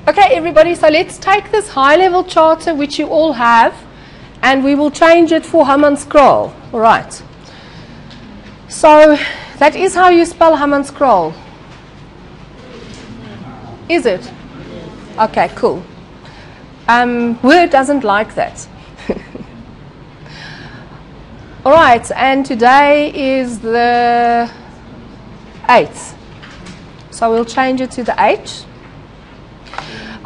Okay, everybody, so let's take this high-level charter, which you all have, and we will change it for Hammanskraal. All right. So that is how you spell Hammanskraal. Is it? Okay, cool. Word doesn't like that. All right, and today is the 8th. So we'll change it to the 8th.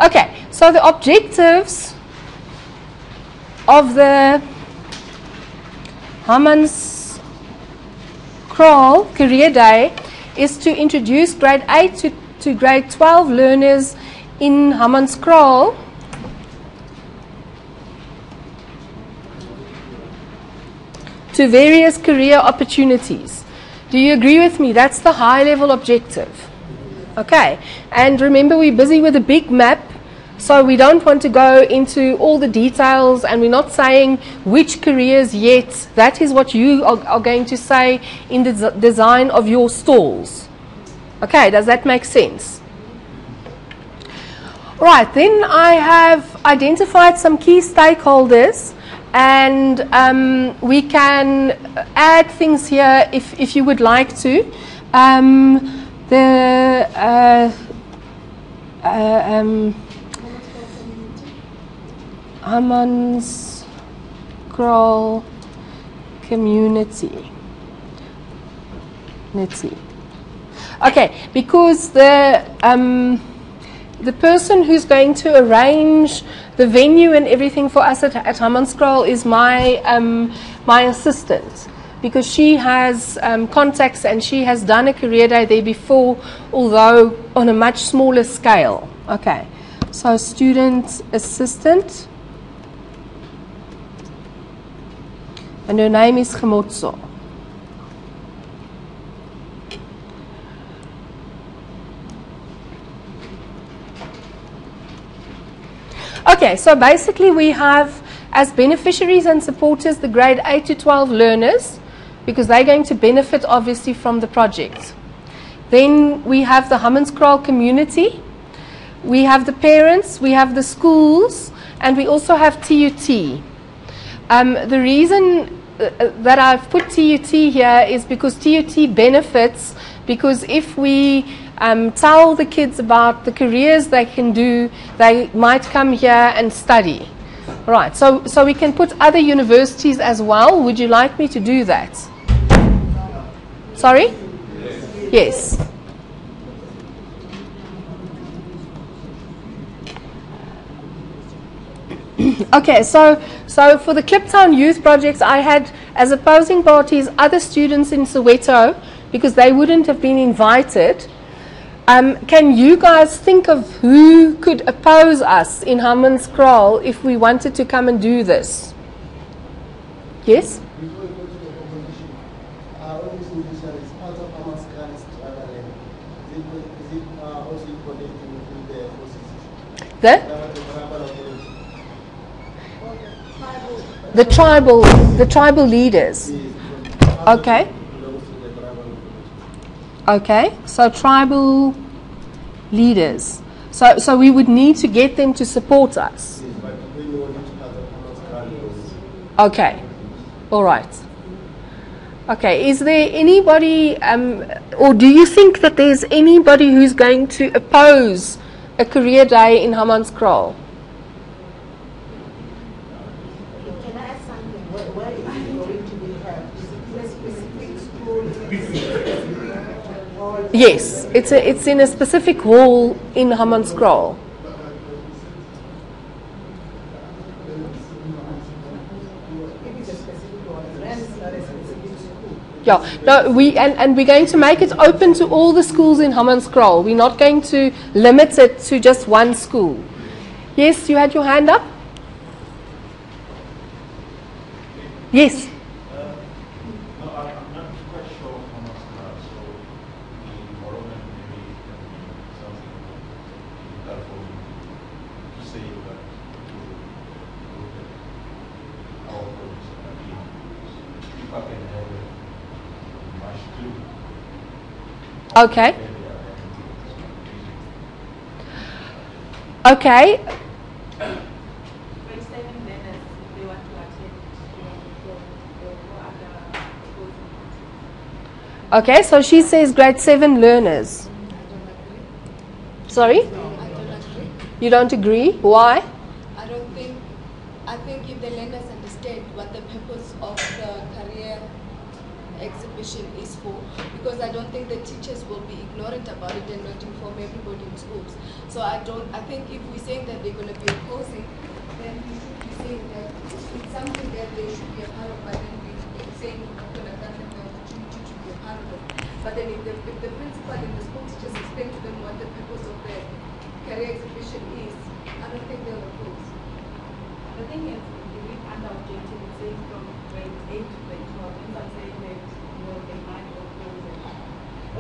Okay, so the objectives of the Hammanskraal Career Day is to introduce grade 8 to grade 12 learners in Hammanskraal to various career opportunities. Do you agree with me? That's the high-level objective. Okay, and remember we're busy with a big map, so we don't want to go into all the details, and we're not saying which careers yet. That is what you are going to say in the design of your stalls. Okay, does that make sense? Right, then I have identified some key stakeholders, and we can add things here if you would like to. The Hammanskraal community. Okay, because the person who's going to arrange the venue and everything for us at Hammanskraal is my assistant, because she has contacts and she has done a career day there before, although on a much smaller scale. Okay, so student assistant, and her name is Gemotso. Okay, so basically we have as beneficiaries and supporters the grade 8 to 12 learners, because they're going to benefit obviously from the project. Then we have the Hammanskraal community, we have the parents, we have the schools, and we also have TUT. The reason that I've put TUT here is because TUT benefits, because if we tell the kids about the careers they can do, they might come here and study. Right, so we can put other universities as well. Would you like me to do that? Sorry? Yes. Okay, so for the Kliptown Youth Projects, I had as opposing parties other students in Soweto, because they wouldn't have been invited. Can you guys think of who could oppose us in Hammanskraal if we wanted to come and do this? Yes? The tribal leaders. Okay. Okay, so tribal leaders. So we would need to get them to support us. Okay, all right. Okay, is there anybody, or do you think that there's anybody who's going to oppose a career day in Hammanskraal? Can I ask something? Where is it going to be held? Is it in a specific school? Yes, it's in a specific hall in Hammanskraal. Yeah, no, and we're going to make it open to all the schools in Hammanskraal. We're not going to limit it to just one school. Yes, you had your hand up? Yes. Okay. Okay. Grade 7 learners, if they want to attend the other courses. Okay, so she says grade 7 learners. Sorry? I don't agree. You don't agree? Why? I think if the learners understand what the purpose of the career exhibition is for, because I don't think the teachers will be ignorant about it and not inform everybody in schools. So I think if we're saying that they're going to be opposing, then we should be saying that it's something that they should be a part of, but then we're saying we're not going to give them the opportunity to be a part of it. But then if the principal and the school teachers explain to them what the purpose of the career exhibition is, I don't think they'll oppose. The thing is, if you read under objective, it says from grade 8 to grade 12. And I'm saying that they might oppose it.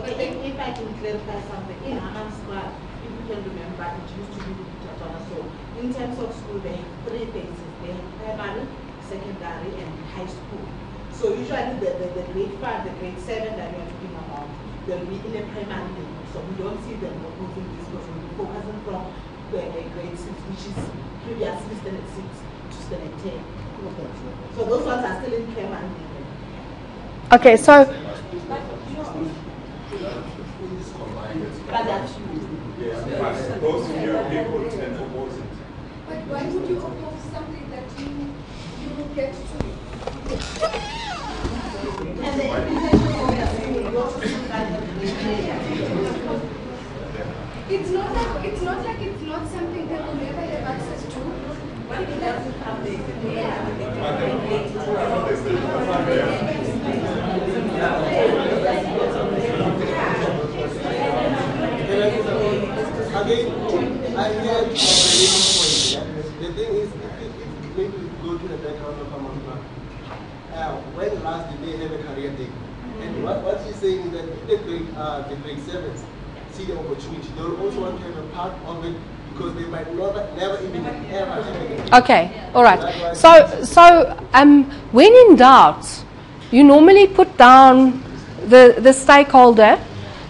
Okay, if I can clarify something, in Hammanskraal, if you can remember, it used to be Tatana. So, in terms of school, they have 3 phases. They have primary, secondary, and high school. So, usually the grade 5, the grade 7 that we are talking about, they'll be in a primary level. So, we don't see them opposing this because we're focusing from the grade 6, which is previously standard 6 to standard 10. So, those ones are still in primary level. Okay, so But that's Those few people tend to oppose it. But why would you oppose something that you get to? and the implication of the school, you also see that It's not like it's not something that will never have access to. but it doesn't have the Again, I hear the point. The thing is, if maybe we go to the background of Hammanskraal, when last did they have a career day? And what she's saying is that if the grade 7s see the opportunity, they will also want to have a part of it because they might never even ever have it. okay, all right. So when in doubt, you normally put down the stakeholder,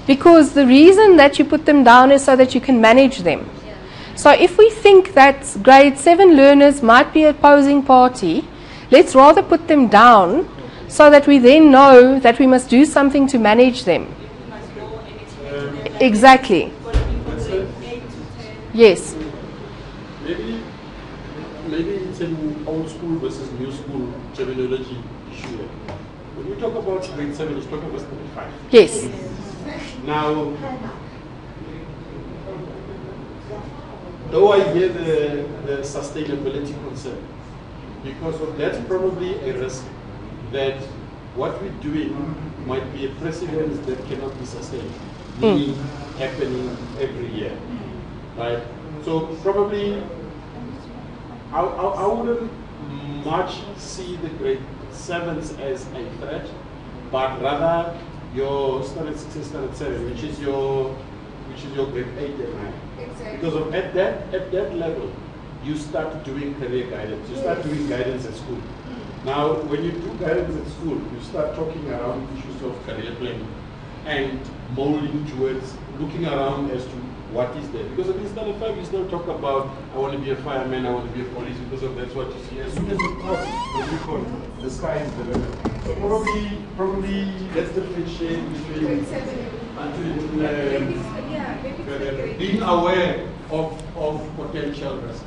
because the reason that you put them down is so that you can manage them. So if we think that grade 7 learners might be an opposing party, let's rather put them down so that we then know that we must do something to manage them. Exactly. Yes. Maybe it's an old school versus new school terminology issue. When you talk about grade 7, you're talking about standard 5. Yes. Now, though I hear the sustainability concern, because of that's probably a risk that what we're doing might be a precedent that cannot be sustained, meaning happening every year, right? So probably I wouldn't much see the grade 7s as a threat, but rather your standard 6 and standard 7, which is your grade 8 and 9. Exactly. Because of at that level, you start doing career guidance. You start doing guidance at school. Now, when you do guidance at school, you start talking around issues of career planning and molding towards looking around as to what is there. Because of standard 5, you still talk about, I want to be a fireman, I want to be a police, because of that's what you see. As soon as you cross what you call the sky is the limit. So probably let's differentiate between being aware of potential risks.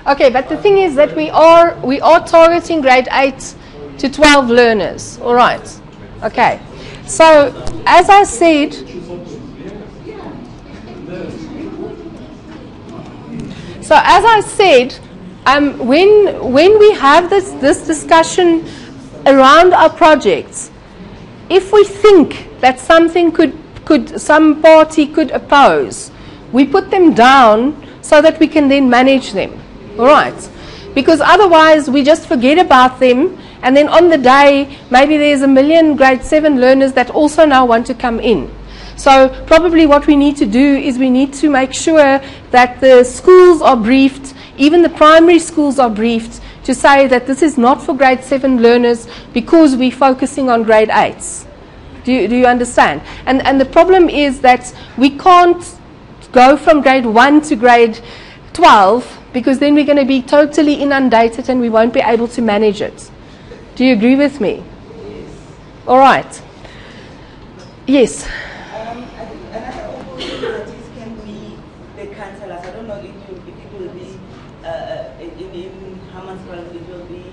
Okay, but the thing is that we are targeting grade 8 to 12 learners. All right. Okay. So as I said, when we have this discussion around our projects, if we think that something some party could oppose, we put them down so that we can then manage them. All right? Because otherwise we just forget about them, and then on the day maybe there's 1 million grade 7 learners that also now want to come in. So probably what we need to do is we need to make sure that the schools are briefed, even the primary schools are briefed, to say that this is not for grade 7 learners because we're focusing on grade 8s. Do you understand? And the problem is that we can't go from grade 1 to grade 12, because then we're going to be totally inundated and we won't be able to manage it. Do you agree with me? Yes. All right. Yes. I think another opportunities can be the councillors. I don't know if it will be in Hammanskraal it will be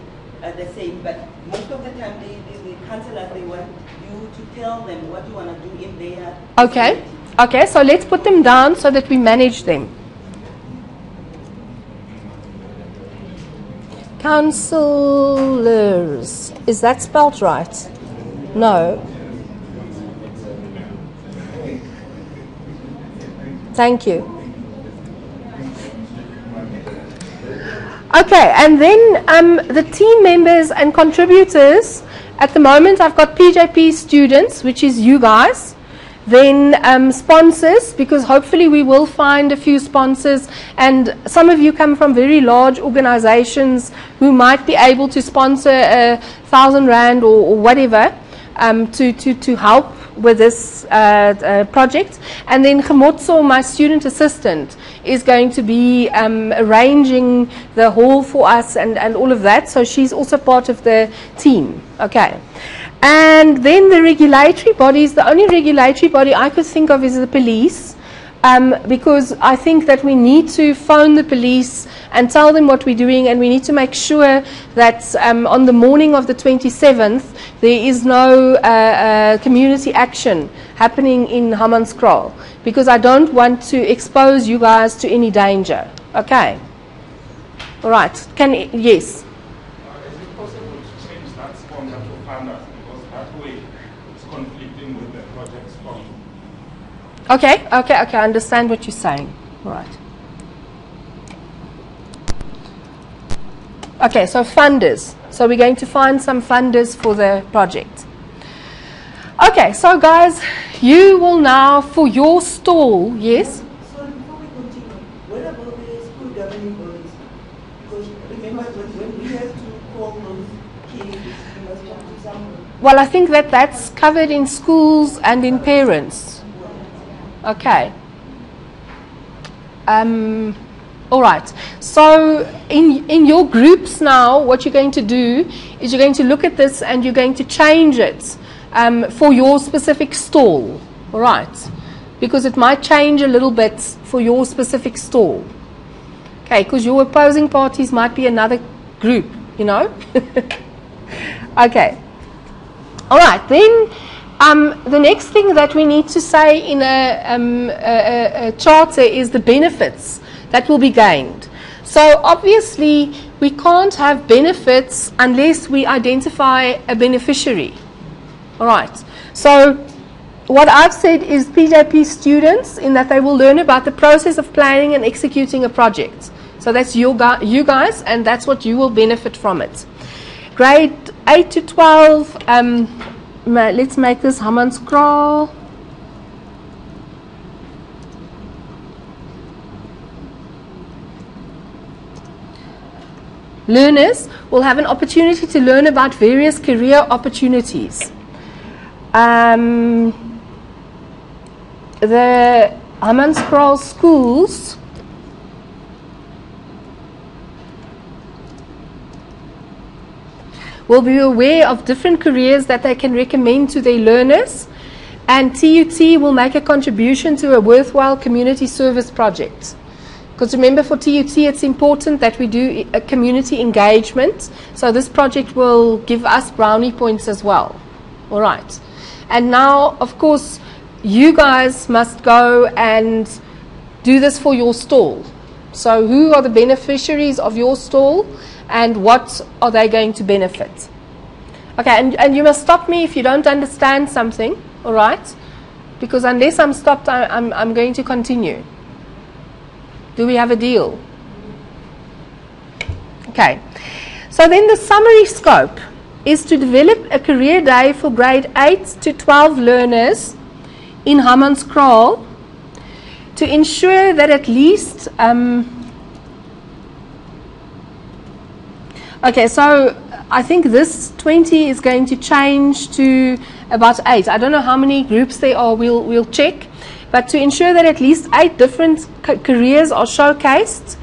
the same, but most of the time the councillors, they want you to tell them what you want to do in their Okay. Okay, so let's put them down so that we manage them. Councillors. Is that spelled right? No. Thank you. Okay, and then the team members and contributors. At the moment, I've got PJP students, which is you guys. Then sponsors, because hopefully we will find a few sponsors, and some of you come from very large organizations who might be able to sponsor 1,000 rand or whatever to help with this project. And then Gemotso, my student assistant, is going to be arranging the hall for us and all of that, so she's also part of the team. Okay. And then the regulatory bodies, the only regulatory body I could think of is the police, because I think that we need to phone the police and tell them what we're doing, and we need to make sure that on the morning of the 27th there is no community action happening in Hammanskraal, because I don't want to expose you guys to any danger. Okay. All right. Yes. Is it possible to change that sponsor to funders? Because that way it's conflicting with the project sponsor. Okay, I understand what you're saying. All right. Okay, so funders. So we're going to find some funders for the project. Okay, so guys, you will now, for your stall, yes? So before we continue, what about the school governing bodies? Because remember when we have to call those kids, we must talk to someone. Well, I think that that's covered in schools and in parents. Okay. All right. So in your groups now, what you're going to do is you're going to look at this and you're going to change it for your specific stall. All right. Because it might change a little bit for your specific stall. Okay, because your opposing parties might be another group, you know. Okay. All right. Then the next thing that we need to say in a charter is the benefits that will be gained. So obviously we can't have benefits unless we identify a beneficiary. All right. So what I've said is PJP students, in that they will learn about the process of planning and executing a project. So that's you guys, and that's what you will benefit from it. Grade 8 to 12, let's make this Hammanskraal. Learners will have an opportunity to learn about various career opportunities. The Hammanskraal schools will be aware of different careers that they can recommend to their learners, and TUT will make a contribution to a worthwhile community service project. Because remember, for TUT it's important that we do a community engagement, so this project will give us brownie points as well. All right. And now, of course, you guys must go and do this for your stall. So who are the beneficiaries of your stall, and what are they going to benefit? Okay, and you must stop me if you don't understand something, all right? Because unless I'm stopped, I'm going to continue. Do we have a deal? Okay. So then the summary scope is to develop a career day for grade 8 to 12 learners in Hammanskraal to ensure that at least okay, so I think this 20 is going to change to about 8. I don't know how many groups there are, we'll check. But to ensure that at least 8 different careers are showcased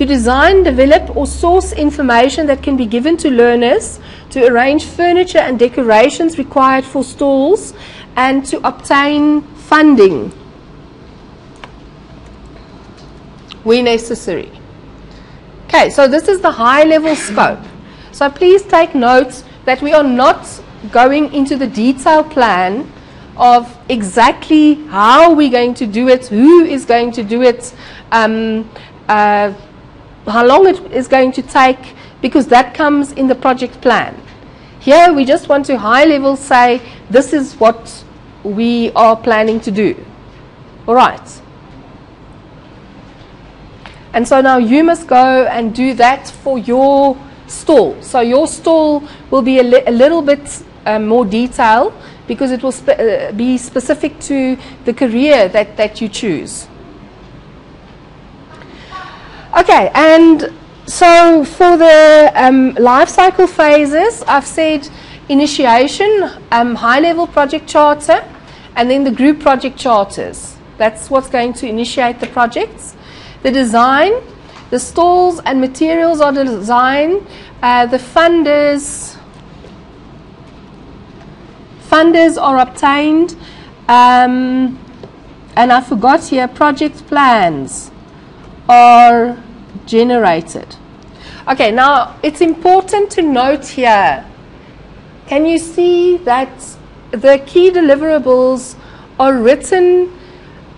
To design, develop or source information that can be given to learners, to arrange furniture and decorations required for stalls, and to obtain funding where necessary. Okay, so this is the high level scope. So please take note that we are not going into the detailed plan of exactly how we're going to do it, who is going to do it, how long it is going to take, because that comes in the project plan. Here we just want to high level say this is what we are planning to do. All right. And so now you must go and do that for your stall. So your stall will be a little bit more detailed, because it will be specific to the career that you choose. Okay, and so for the life cycle phases, I've said initiation, high-level project charter, and then the group project charters. That's what's going to initiate the projects. The design, the stalls and materials are designed. The funders are obtained, and I forgot here, project plans are generated. Okay, now it's important to note here, can you see that the key deliverables are written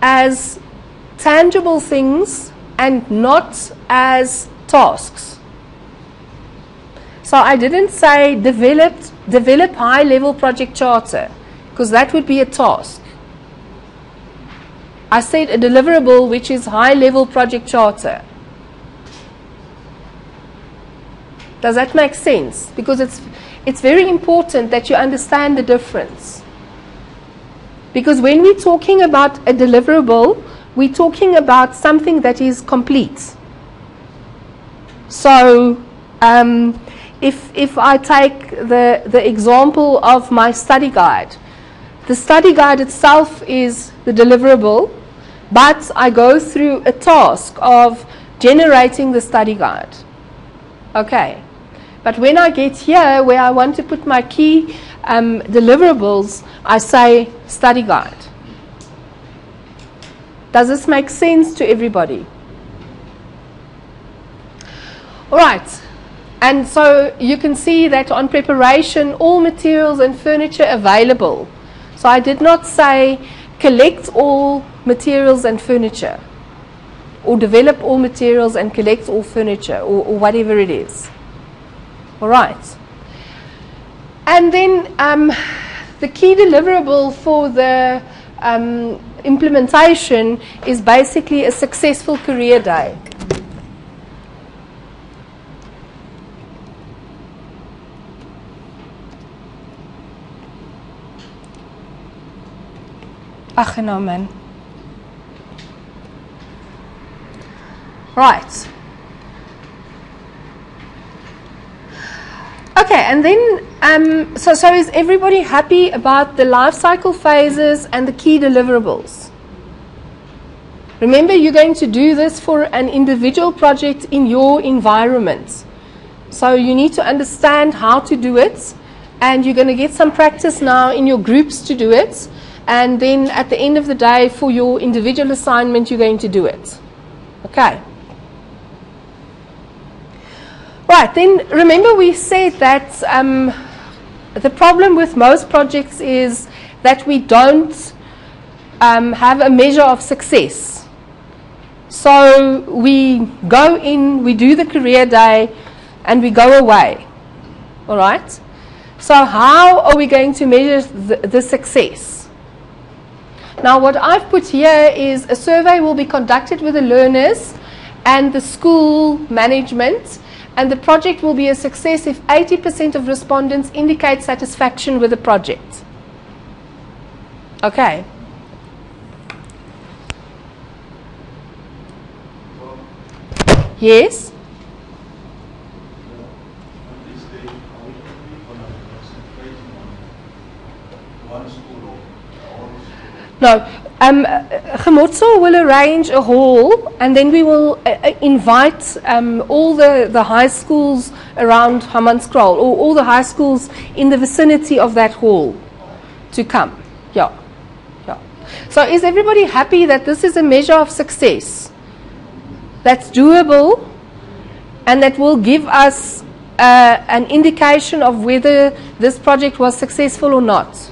as tangible things and not as tasks? So I didn't say develop high-level project charter, because that would be a task. I said a deliverable, which is high-level project charter. Does that make sense? Because it's very important that you understand the difference. Because when we're talking about a deliverable, we're talking about something that is complete. So if I take the example of my study guide, the study guide itself is the deliverable, but I go through a task of generating the study guide. Okay, but when I get here where I want to put my key deliverables, I say study guide. Does this make sense to everybody? All right. And so you can see that on preparation, all materials and furniture available. So I did not say collect all materials and furniture, or develop all materials and collect all furniture, or whatever it is. All right. And then the key deliverable for the implementation is basically a successful career day. Ach, no, man. Right. Okay, and then, so is everybody happy about the life cycle phases and the key deliverables? Remember, you're going to do this for an individual project in your environment. So you need to understand how to do it, and you're going to get some practice now in your groups to do it. And then at the end of the day, for your individual assignment, you're going to do it. Okay. Right, then remember we said that the problem with most projects is that we don't have a measure of success. So we go in, we do the career day, and we go away. All right? So how are we going to measure the success? Now what I've put here is a survey will be conducted with the learners and the school management, and the project will be a success if 80% of respondents indicate satisfaction with the project. Okay. Yes? No, Hammanskraal will arrange a hall, and then we will invite all the high schools around Hammanskraal, or all the high schools in the vicinity of that hall to come. Yeah. So is everybody happy that this is a measure of success that's doable and that will give us an indication of whether this project was successful or not?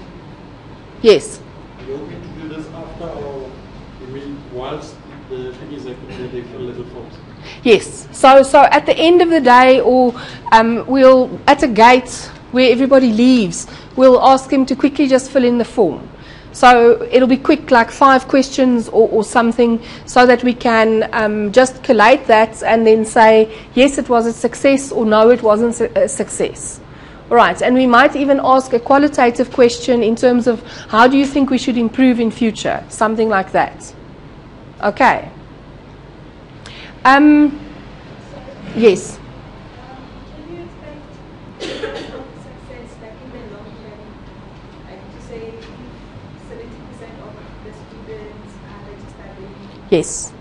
Yes. You're going to do this after, or you mean whilst the thing is like they fill little forms? Yes. So at the end of the day, or we'll at a gate where everybody leaves, we'll ask them to quickly just fill in the form. So it'll be quick, like 5 questions or something, so that we can just collate that and then say, yes, it was a success, or no, it wasn't a success. All right, and we might even ask a qualitative question in terms of how do you think we should improve in future, something like that. Okay. Yes. Can you expect success like in the long term, like to say 70% of the students are registered? Yes.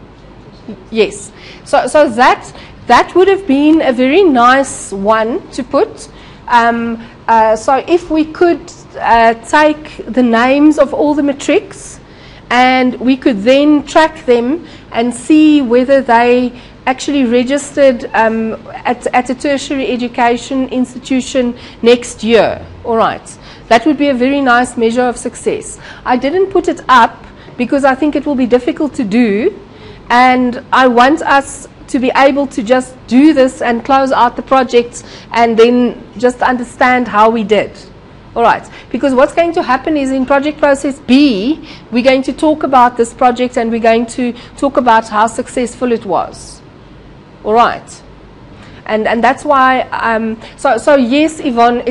Yes. So that would have been a very nice one to put. So if we could take the names of all the matrics, and we could then track them and see whether they actually registered at a tertiary education institution next year. All right. That would be a very nice measure of success. I didn't put it up because I think it will be difficult to do, and I want us to be able to just do this and close out the project and then just understand how we did. All right, because what's going to happen is in project process B, we're going to talk about this project and we're going to talk about how successful it was. All right, and that's why. So yes, Yvonne,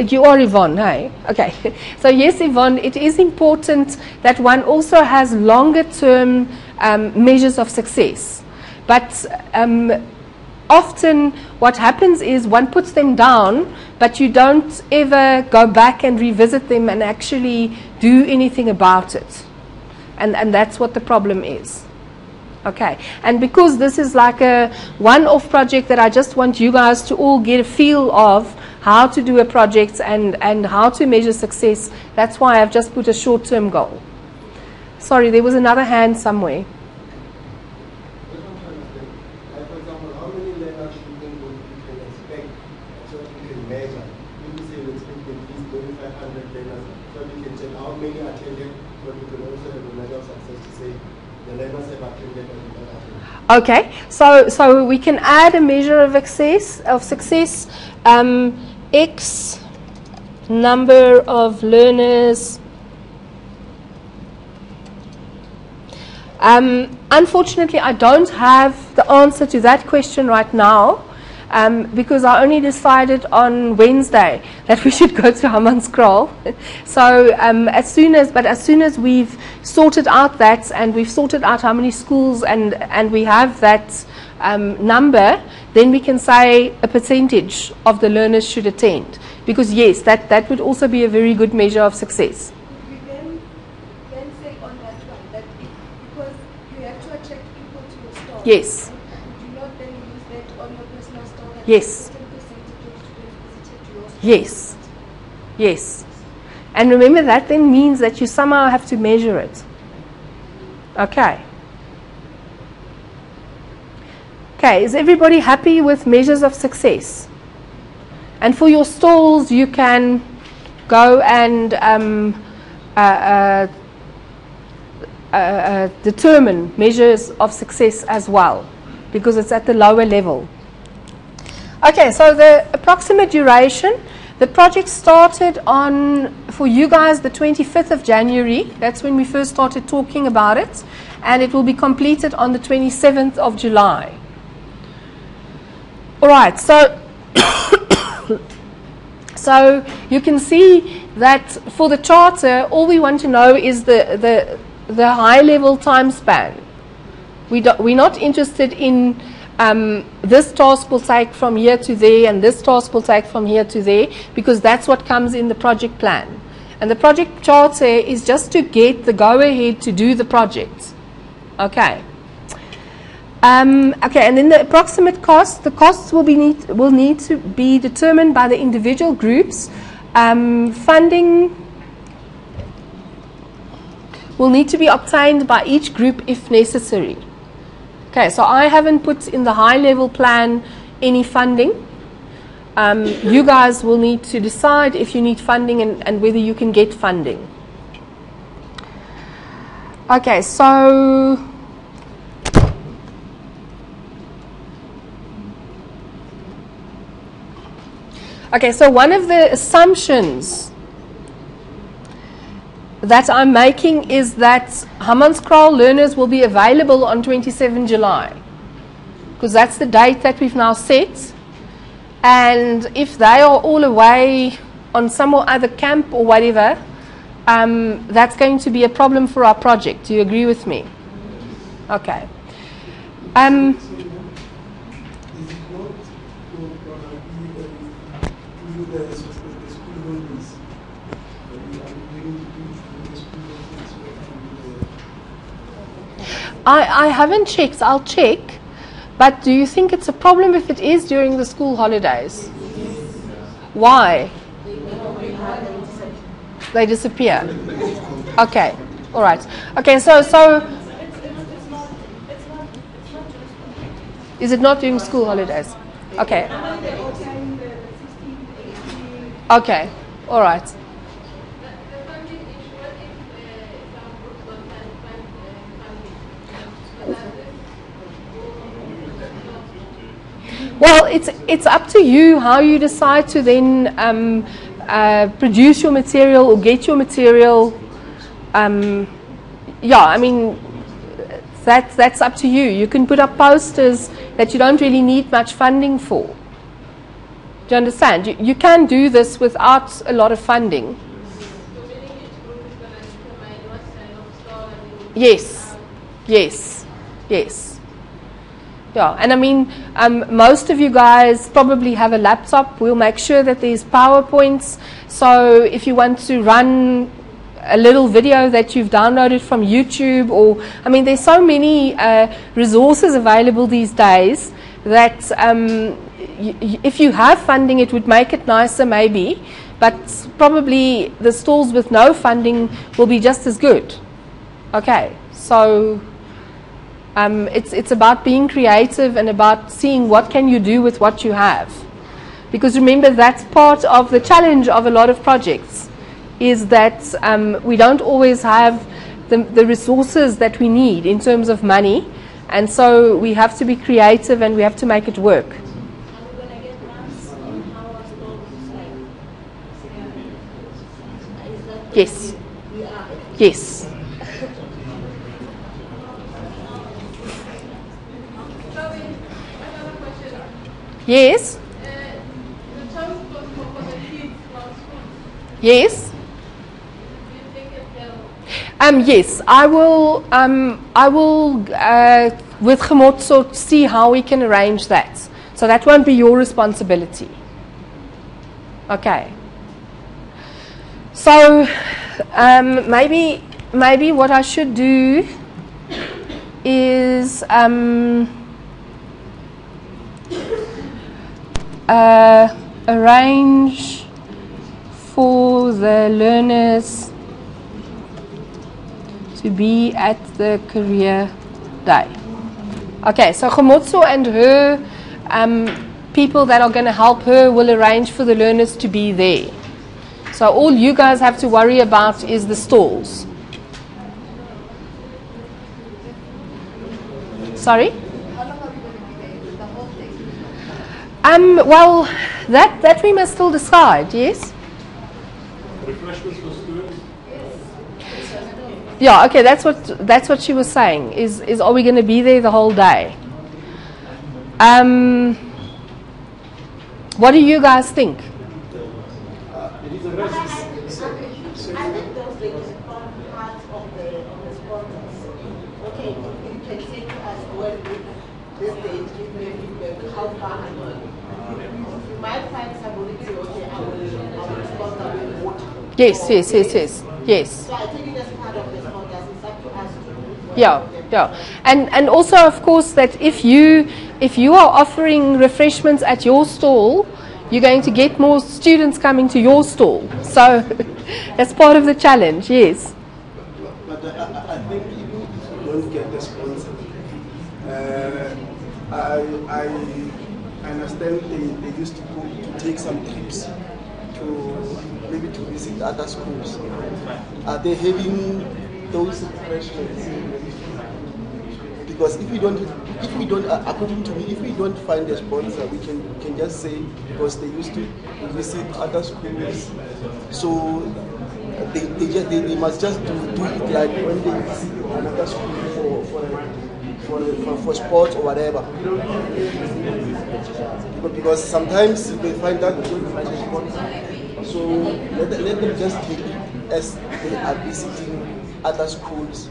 you are Yvonne, hey? Okay. So yes, Yvonne, it is important that one also has longer term measures of success. But often what happens is one puts them down, but you don't ever go back and revisit them and actually do anything about it. And that's what the problem is. Okay. And because this is like a one-off project that I just want you guys to all get a feel of how to do a project and how to measure success, that's why I've just put a short-term goal. Sorry, there was another hand somewhere. Okay, so we can add a measure of success, X number of learners. Unfortunately, I don't have the answer to that question right now, because I only decided on Wednesday that we should go to Hammanskraal. So as soon as we've sorted out that, and we've sorted out how many schools and we have that number, then we can say a percentage of the learners should attend. Because yes, that would also be a very good measure of success. We then say on that one that because you have to attract people to your store. Yes. Do you not then use that on your personal store? That Yes. 10% of students visited your store? Yes. Yes. And remember, that then means that you somehow have to measure it. Okay. Okay, is everybody happy with measures of success? And for your stalls, you can go and determine measures of success as well, because it's at the lower level. Okay, so the approximate duration, the project started on, for you guys, the 25th of January. That's when we first started talking about it. And it will be completed on the 27th of July. All right, so so you can see that for the charter, all we want to know is the high-level time span. We're not interested in this task will take from here to there and this task will take from here to there, because that's what comes in the project plan. And the project charter is just to get the go-ahead to do the project. Okay. Okay, and then the approximate cost. The costs will need to be determined by the individual groups. Funding will need to be obtained by each group if necessary. Okay, so I haven't put in the high-level plan any funding. You guys will need to decide if you need funding and whether you can get funding. Okay, so one of the assumptions that I'm making is that Hammanskraal learners will be available on 27 July, because that's the date that we've now set. And if they are all away on some or other camp or whatever, that's going to be a problem for our project. Do you agree with me? Okay. I haven't checked. I'll check. But do you think it's a problem if it is during the school holidays? Why? They disappear. Okay. All right. Okay. So is it not during school holidays? Okay. Okay. All right. Well, it's up to you how you decide to then produce your material or get your material. Yeah, I mean, that's up to you. You can put up posters that you don't really need much funding for. Do you understand? You can do this without a lot of funding. Yes, yes, yes. Yeah, and I mean, most of you guys probably have a laptop. We'll make sure that there's PowerPoints. So if you want to run a little video that you've downloaded from YouTube, or, I mean, there's so many resources available these days that if you have funding, it would make it nicer maybe, but probably the stalls with no funding will be just as good. Okay, so it's about being creative and about seeing what can you do with what you have. Because remember, that's part of the challenge of a lot of projects, is that we don't always have the resources that we need in terms of money, and so we have to be creative and we have to make it work. Yes. Yes. Yes. Yes. Yes, I will with Gemotso see how we can arrange that. So that won't be your responsibility. Okay. So maybe what I should do is arrange for the learners to be at the career day. Okay, so Gemotso and her people that are going to help her will arrange for the learners to be there. So all you guys have to worry about is the stalls. Sorry? How long are we going to be there? The whole thing? Well, that we must still decide, yes? Refreshments for students? Yeah, okay, that's what she was saying, is are we going to be there the whole day? What do you guys think? I think those things form part of the sponsors. Okay, you can say to us, well, this date, give me feedback, how far and all. You might find somebody say, okay, I will sponsor with water. Yes, yes, yes, yes, yes. So I take it as part of the sponsors. It's up to us to. Yeah, yeah. And also, of course, that if you are offering refreshments at your stall, you're going to get more students coming to your stall. So that's part of the challenge, yes. But I think even if you don't get the sponsor, I understand they used to take some trips to maybe to visit other schools. Are they having those refreshments? Because if we don't, according to me, if we don't find a sponsor, we can just say because they used to visit other schools, so they must just do it like when they visit another school for sports or whatever. Because sometimes they find that they don't find a sponsor, so let them just take it as they are visiting other schools.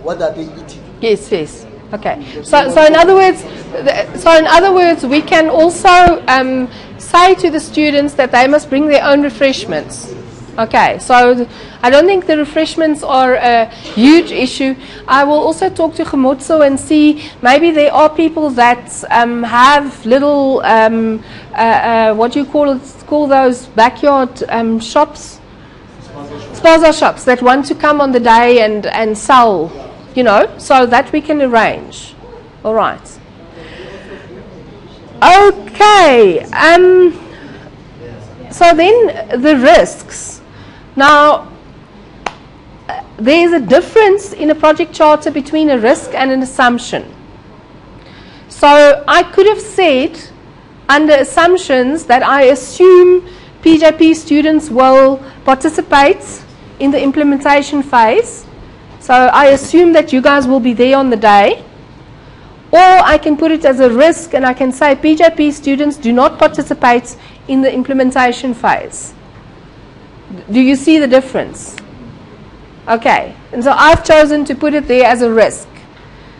What are they eating? Yes, yes. Okay. So in other words, we can also say to the students that they must bring their own refreshments. Okay. So I don't think the refreshments are a huge issue. I will also talk to Gemotso and see maybe there are people that have little what do you call those backyard shops? Spaza shops that want to come on the day and sell. You know, so that we can arrange. All right. Okay. So then the risks. Now, there is a difference in a project charter between a risk and an assumption. So I could have said, under assumptions, that I assume PJP students will participate in the implementation phase. So I assume that you guys will be there on the day. Or I can put it as a risk and I can say PJP students do not participate in the implementation phase. Do you see the difference? Okay. And so I've chosen to put it there as a risk.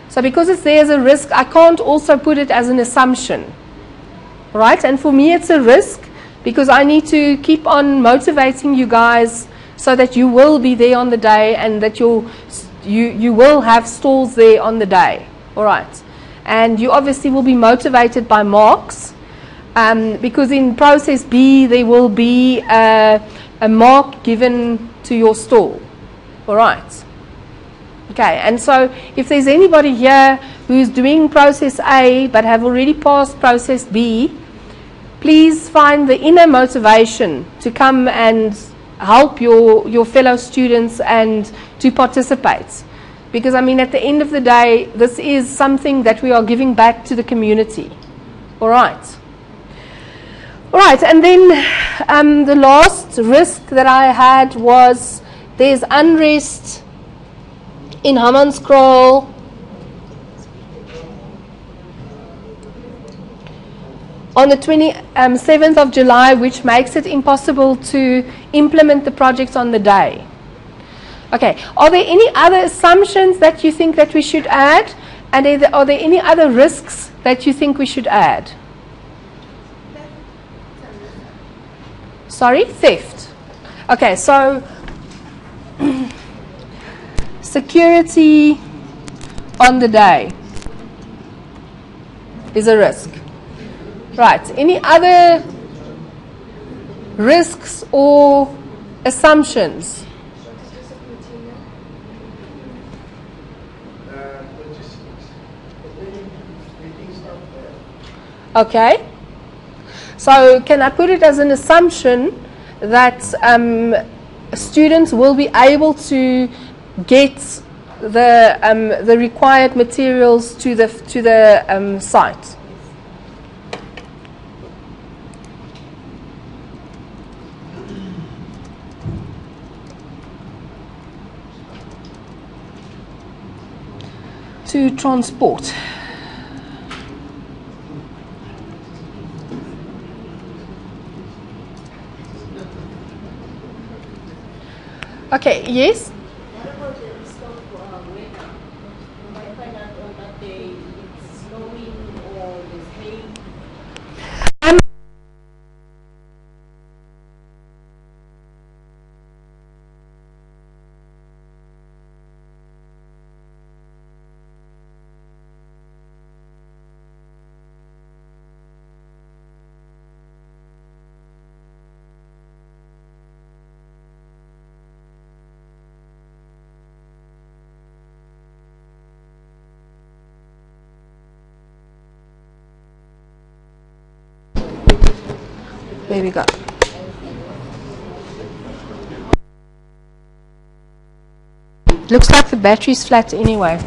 So because it's there as a risk, I can't also put it as an assumption. Right? And for me it's a risk because I need to keep on motivating you guys so that you will be there on the day and that you will have stalls there on the day. All right. And you obviously will be motivated by marks because in process B there will be a mark given to your stall. All right. Okay. And so if there's anybody here who's doing process A but have already passed process B, please find the inner motivation to come and help your fellow students and to participate. Because I mean at the end of the day this is something that we are giving back to the community. Alright. Alright, and then the last risk that I had was there's unrest in Hammanskraal. On the 27th of July, which makes it impossible to implement the projects on the day. Okay, are there any other assumptions that you think that we should add? And are there any other risks that you think we should add? Sorry, theft. Okay, so security on the day is a risk. Right, any other risks or assumptions? Okay, so can I put it as an assumption that students will be able to get the required materials to the site? To transport. Okay, yes? What about the risk of weather? You might find out on that day it's snowing or there's hail. There we go. Looks like the battery's flat anyway.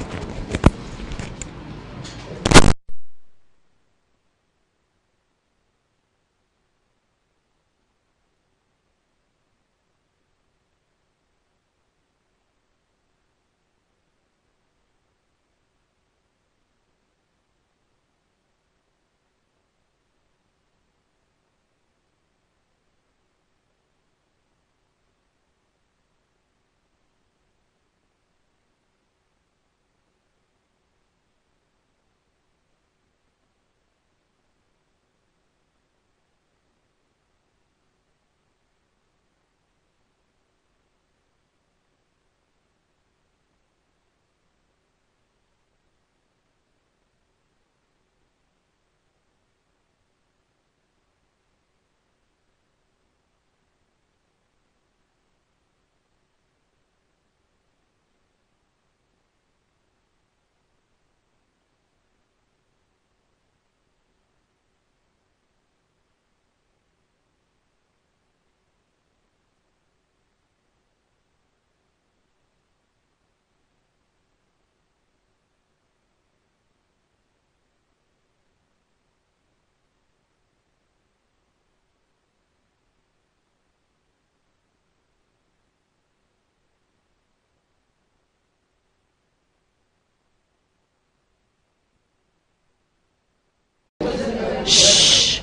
Shh.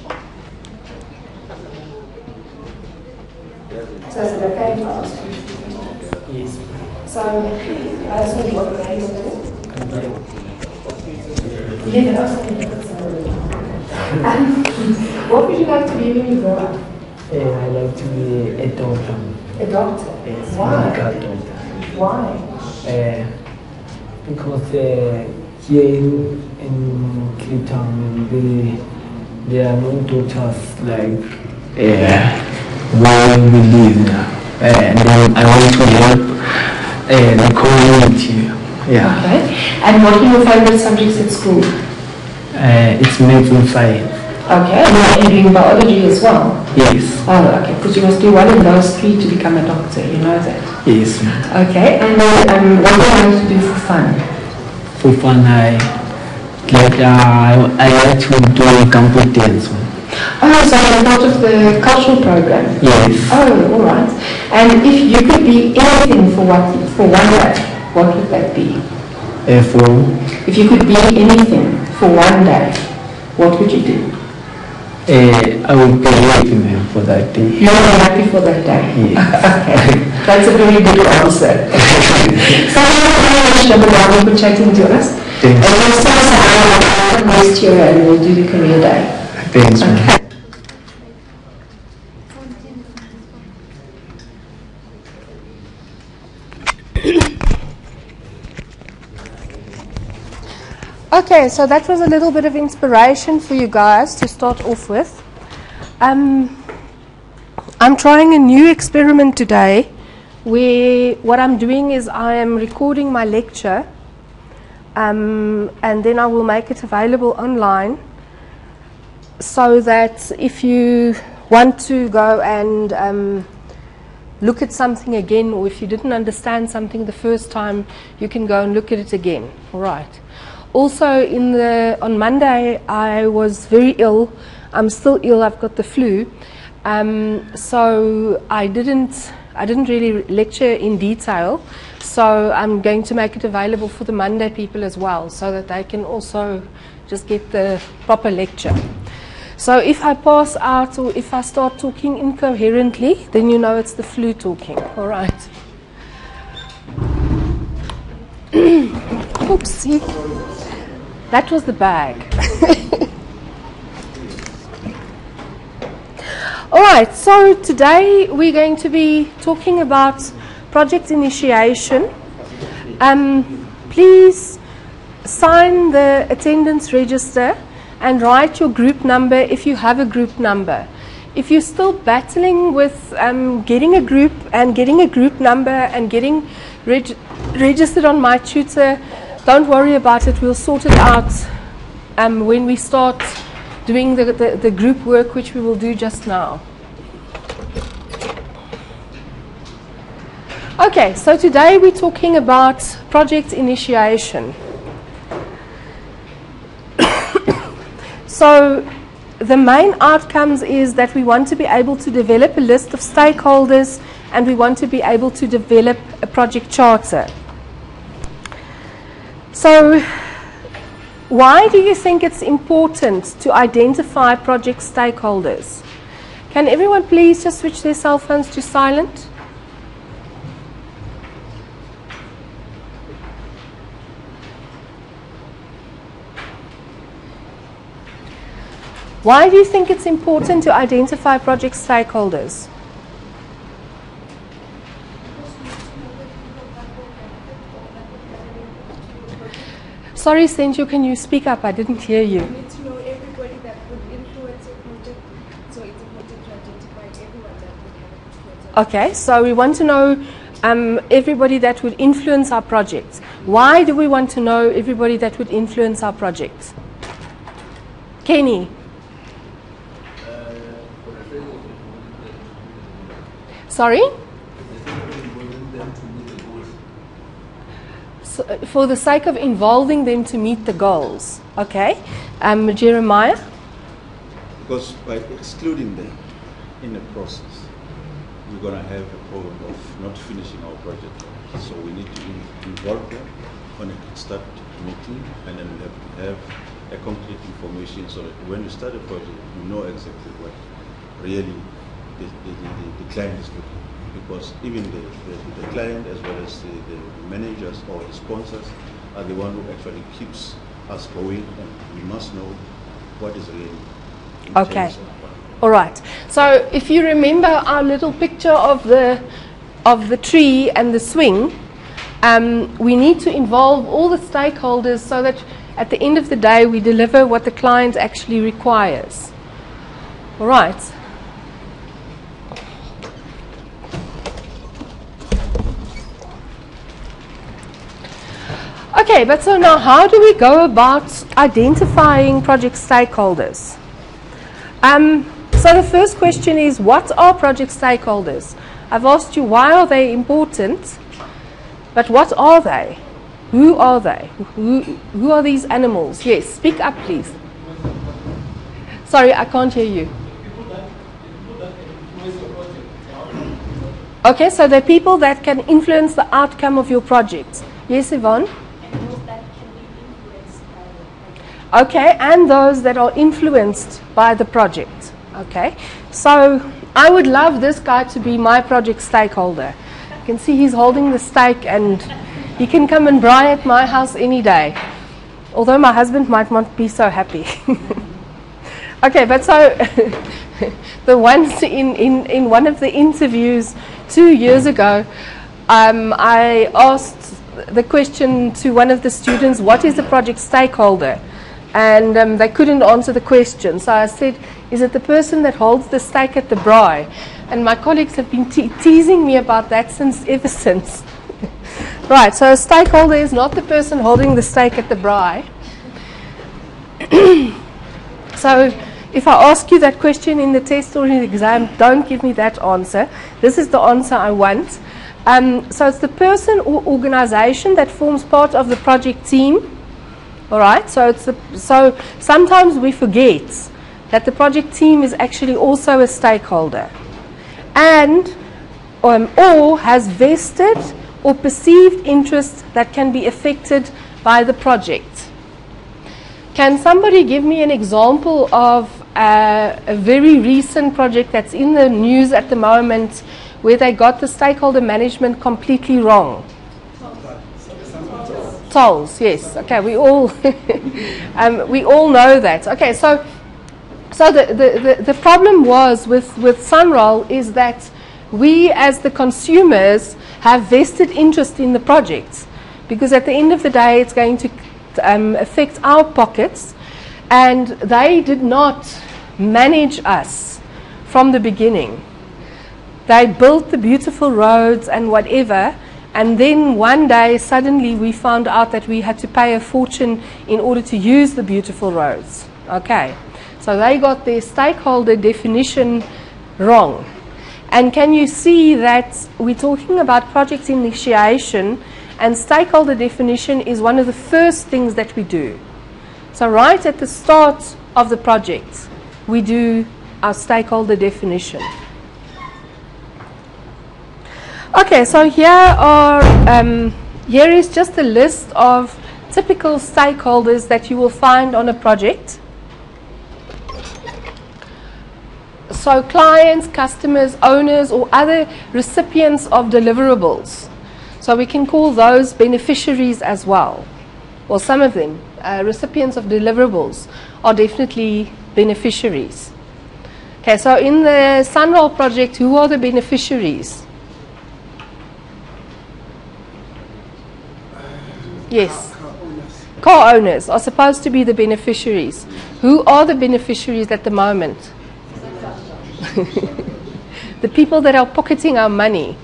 So is it okay to ask you? Yes. So, I just want to what grade you're in. What would you like to be when you grow up? I like to be a doctor. A doctor? Yes, Why? medical doctor. Why? Because here in Cape Town, there are no doctors like where we live now. And then I want to help the community. Yeah. Okay. And what are your favorite subjects at school? It's math and science. Okay. And you're doing biology as well? Yes. Oh, okay. Because you must do one of those three to become a doctor, you know that? Yes. Okay. And then what do you like to do for fun? For fun, I like to do campus dance. Oh, so you're part of the cultural program? Yes. Oh, all right. And if you could be anything for one day, what would that be? If you could be anything for one day, what would you do? I would be happy for that day. You're happy for that day? Yes. Okay. That's a very good answer. So thank you very much for chatting to us. Thanks. And we'll start our next year and we'll do the career day. Thanks. Okay. Okay, so that was a little bit of inspiration for you guys to start off with. I'm trying a new experiment today where what I'm doing is I am recording my lecture and then I will make it available online so that if you want to go and look at something again, or if you didn't understand something the first time, you can go and look at it again. All right. Also, on Monday, I was very ill. I'm still ill. I've got the flu, so I didn't really lecture in detail. So I'm going to make it available for the Monday people as well, so that they can also just get the proper lecture. So if I pass out or if I start talking incoherently, then you know it's the flu talking. All right. Oopsie. That was the bag. All right, so today we're going to be talking about project initiation. Please sign the attendance register and write your group number if you have a group number. If you're still battling with getting a group and getting a group number and getting registered on My Tutor, don't worry about it. We'll sort it out when we start doing the group work which we will do just now. Okay, so today we're talking about project initiation. So the main outcomes is that we want to be able to develop a list of stakeholders and we want to be able to develop a project charter. So why do you think it's important to identify project stakeholders? Can everyone please just switch their cell phones to silent? Why do you think it's important to identify project stakeholders? Sorry, Senju, can you speak up? I didn't hear you. We need to know everybody that would influence your project, so it's important to identify everyone that would have an influence. Okay, so we want to know everybody that would influence our project. Why do we want to know everybody that would influence our project? Kenny? Sorry? So, for the sake of involving them to meet the goals. Okay. Jeremiah? Because by excluding them in the process, we're going to have a problem of not finishing our project. So we need to involve them on a start meeting, and then we have to have a concrete information so that when you start a project, you know exactly what really the client is looking. Because even the client as well as the managers or the sponsors are the one who actually keeps us going, and we must know what is really okay. All right. So if you remember our little picture of the tree and the swing, we need to involve all the stakeholders so that at the end of the day we deliver what the client actually requires. All right. Okay, but so now how do we go about identifying project stakeholders? So the first question is, what are project stakeholders? I've asked you why are they important, but what are they? Who are they? Who are these animals? Yes, speak up please. Sorry, I can't hear you. Okay, so they're people that can influence the outcome of your project. Yes, Yvonne? Okay, and those that are influenced by the project. Okay, so I would love this guy to be my project stakeholder. You can see he's holding the stake and he can come and braai at my house any day. Although my husband might not be so happy. Okay, but so the ones in one of the interviews 2 years ago, I asked the question to one of the students, what is a project stakeholder? And they couldn't answer the question. So I said, is it the person that holds the stake at the braai? And my colleagues have been teasing me about that ever since. Right, so a stakeholder is not the person holding the stake at the braai. So if I ask you that question in the test or in the exam, don't give me that answer. This is the answer I want. So it's the person or organization that forms part of the project team. All right, so so sometimes we forget that the project team is actually also a stakeholder, and or has vested or perceived interest that can be affected by the project. Can somebody give me an example of a very recent project that's in the news at the moment where they got the stakeholder management completely wrong? Tolls, yes. Okay, we all know that. Okay, so the problem was with Sunroll is that we as the consumers have vested interest in the project, because at the end of the day it's going to affect our pockets, and they did not manage us from the beginning. They built the beautiful roads and whatever, and then one day suddenly we found out that we had to pay a fortune in order to use the beautiful roads. Okay, So they got their stakeholder definition wrong. And can you see that we're talking about project initiation, and stakeholder definition is one of the first things that we do. So right at the start of the project, we do our stakeholder definition. Okay, so here is just a list of typical stakeholders that you will find on a project. So clients, customers, owners, or other recipients of deliverables. So we can call those beneficiaries as well. Well, some of them, recipients of deliverables, are definitely beneficiaries. Okay, so in the Sunroll project, who are the beneficiaries? Yes. Car owners are supposed to be the beneficiaries. Who are the beneficiaries at the moment? The people that are pocketing our money.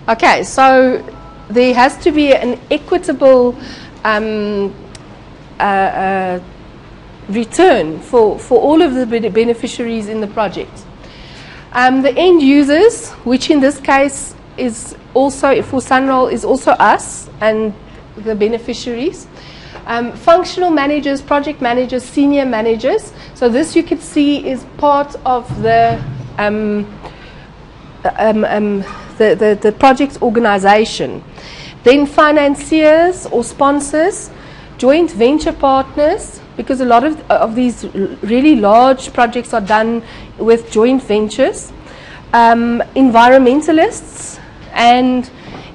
Okay, so there has to be an equitable return for all of the beneficiaries in the project. The end users, which in this case is also, for Sunroll, is also us and the beneficiaries. Functional managers, project managers, senior managers. So this you could see is part of the project organization. Then financiers or sponsors, joint venture partners, because a lot of these really large projects are done with joint ventures. Environmentalists, and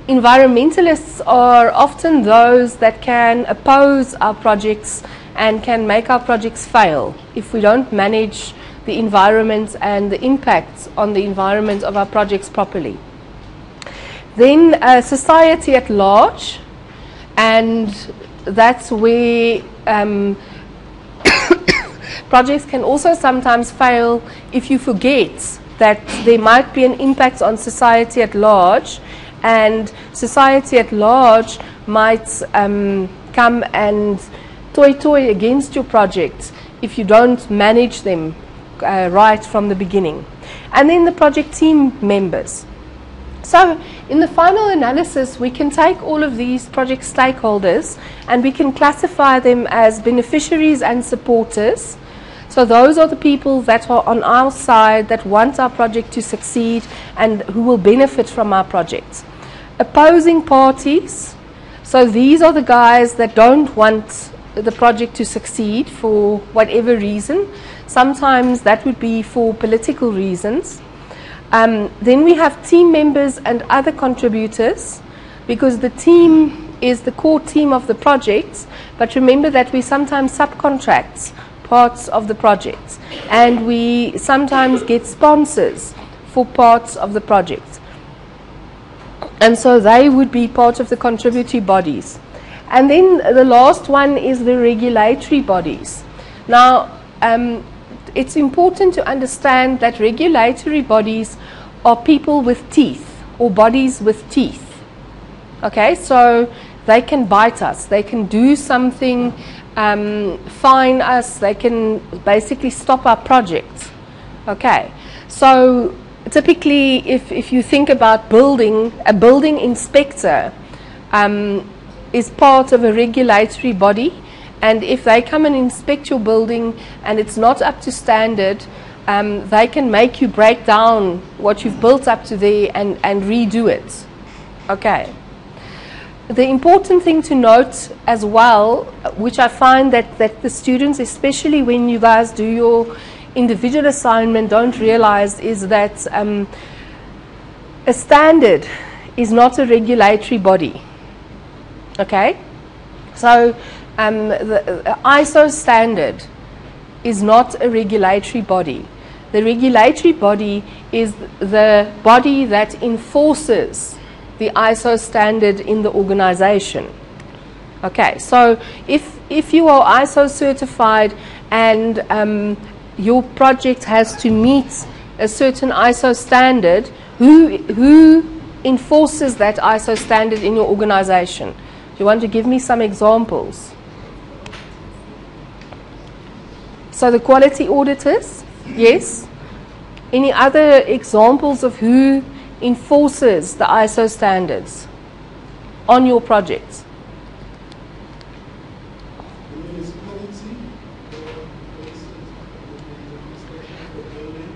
environmentalists are often those that can oppose our projects and can make our projects fail if we don't manage the environment and the impacts on the environment of our projects properly. Then society at large, and that's where projects can also sometimes fail if you forget that there might be an impact on society at large, and society at large might come and toy against your project if you don't manage them right from the beginning. And then the project team members. So in the final analysis, we can take all of these project stakeholders and we can classify them as beneficiaries and supporters. So those are the people that are on our side, that want our project to succeed and who will benefit from our project. Opposing parties, so these are the guys that don't want the project to succeed for whatever reason. Sometimes that would be for political reasons. Then we have team members and other contributors, because the team is the core team of the project, but remember that we sometimes subcontract parts of the project, and we sometimes get sponsors for parts of the project. And so they would be part of the contributory bodies. And then the last one is the regulatory bodies. Now, it's important to understand that regulatory bodies are people with teeth, or bodies with teeth. Okay, so they can bite us, they can do something, fine us, they can basically stop our project. Okay, so typically if you think about building, a building inspector is part of a regulatory body, and if they come and inspect your building and it's not up to standard, they can make you break down what you've built up to there and redo it. Okay. The important thing to note as well, which I find that the students, especially when you guys do your individual assignment, don't realize, is that a standard is not a regulatory body. Okay? So the ISO standard is not a regulatory body. The regulatory body is the body that enforces the ISO standard in the organization. Okay, so if you are ISO certified and your project has to meet a certain ISO standard, who enforces that ISO standard in your organization? Do you want to give me some examples? So the quality auditors, yes. Any other examples of who enforces the ISO standards on your projects?